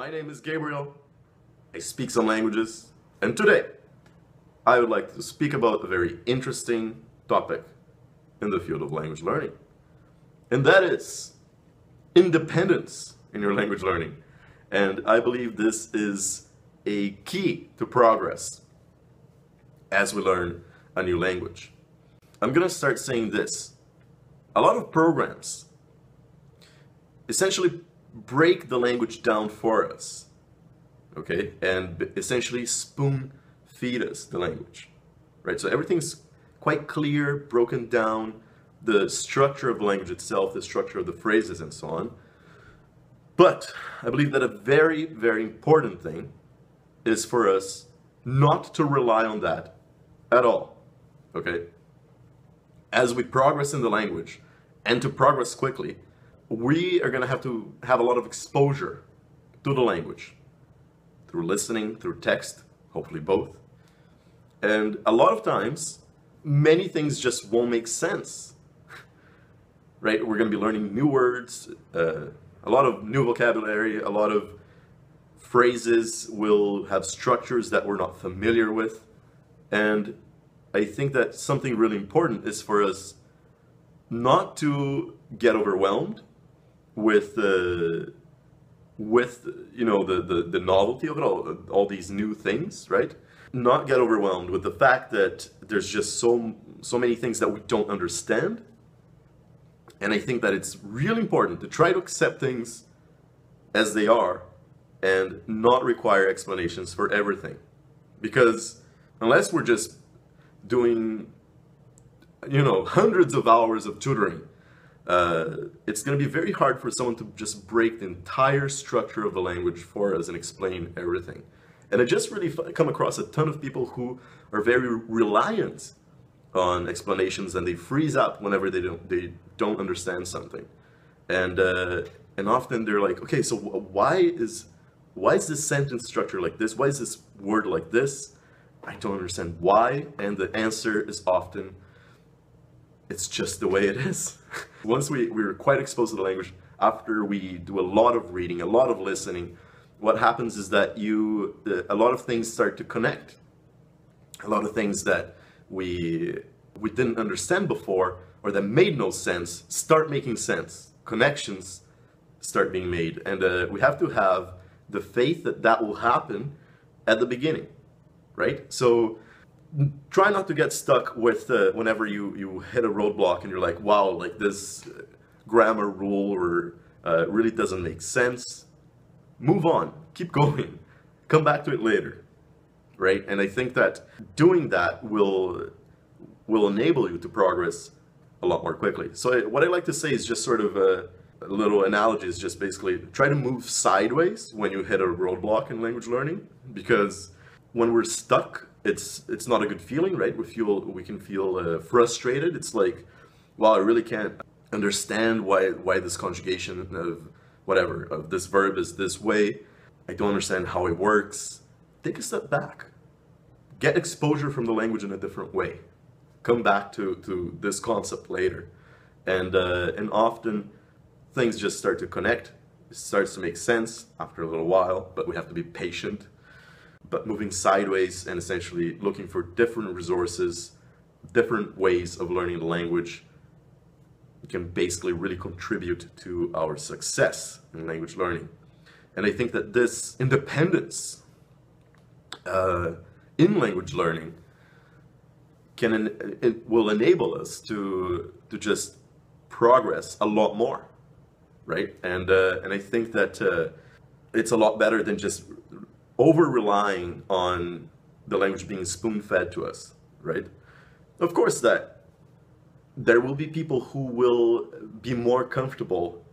My name is Gabriel. I speak some languages, and today I would like to speak about a very interesting topic in the field of language learning, and that is independence in your language learning. And I believe this is a key to progress as we learn a new language. I'm gonna start saying this. A lot of programs essentially break the language down for us, okay? And essentially spoon feed us the language, right? So everything's quite clear, broken down, the structure of the language itself, the structure of the phrases and so on. But I believe that a very, very important thing is for us not to rely on that at all, okay? As we progress in the language, and to progress quickly, we are going to have a lot of exposure to the language through listening, through text, hopefully both. And a lot of times, many things just won't make sense, right? We're going to be learning new words, a lot of new vocabulary, a lot of phrases will have structures that we're not familiar with. And I think that something really important is for us not to get overwhelmed with the novelty of it all these new things, right? Not get overwhelmed with the fact that there's just so many things that we don't understand. And I think that it's really important to try to accept things as they are and not require explanations for everything. Because unless we're just doing hundreds of hours of tutoring, it's going to be very hard for someone to just break the entire structure of the language for us and explain everything. And I just really come across a ton of people who are very reliant on explanations, and they freeze up whenever they don't understand something. And often they're like, okay, so why is this sentence structure like this? Why is this word like this? I don't understand why. And the answer is often, it's just the way it is. Once we're quite exposed to the language, after we do a lot of reading, a lot of listening, what happens is that a lot of things start to connect. A lot of things that we didn't understand before, or that made no sense, start making sense. Connections start being made. And we have to have the faith that that will happen at the beginning, right? So try not to get stuck with whenever you hit a roadblock and you're like, wow, like this grammar rule or really doesn't make sense. Move on, keep going, come back to it later, right? And I think that doing that will enable you to progress a lot more quickly. So what I like to say is just sort of a little analogy is just basically try to move sideways when you hit a roadblock in language learning, because when we're stuck, it's not a good feeling, right? We can feel frustrated. It's like, wow, I really can't understand why this conjugation of this verb is this way. I don't understand how it works. Take a step back. Get exposure from the language in a different way. Come back to this concept later. And often things just start to connect. It starts to make sense after a little while, but we have to be patient. But moving sideways and essentially looking for different resources, different ways of learning the language can basically really contribute to our success in language learning. And I think that this independence in language learning will enable us to just progress a lot more, right? And I think that it's a lot better than just over-relying on the language being spoon-fed to us, right? Of course that there will be people who will be more comfortable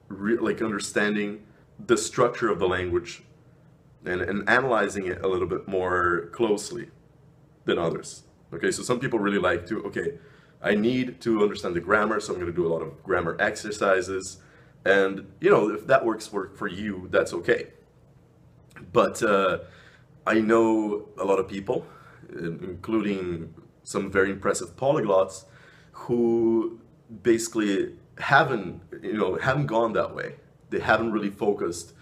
like understanding the structure of the language and analyzing it a little bit more closely than others. Okay, so some people really like to, okay, I need to understand the grammar, so I'm going to do a lot of grammar exercises. And, if that works for you, that's okay. But I know a lot of people, including some very impressive polyglots, who basically haven't gone that way. They haven't really focused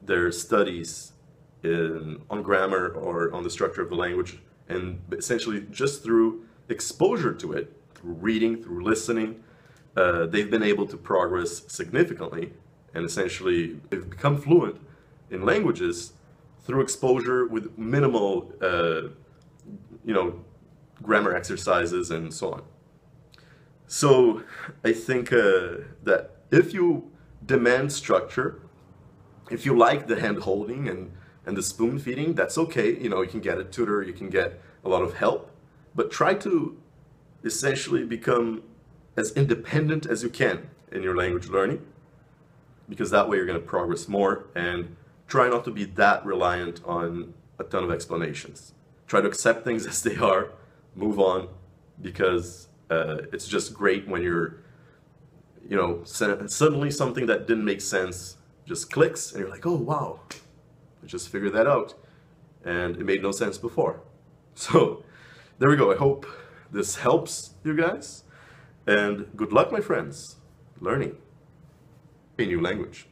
their studies on grammar or on the structure of the language, and essentially just through exposure to it, through reading, through listening, they've been able to progress significantly, and essentially they've become fluent in languages through exposure with minimal, grammar exercises and so on. So I think that if you demand structure, if you like the hand holding and the spoon feeding, that's okay. You can get a tutor, you can get a lot of help, but try to essentially become as independent as you can in your language learning, because that way you're going to progress more, and try not to be that reliant on a ton of explanations. Try to accept things as they are, move on, because it's just great when you're, suddenly something that didn't make sense just clicks and you're like, oh wow, I just figured that out and it made no sense before. So there we go. I hope this helps you guys, and good luck, my friends, learning a new language.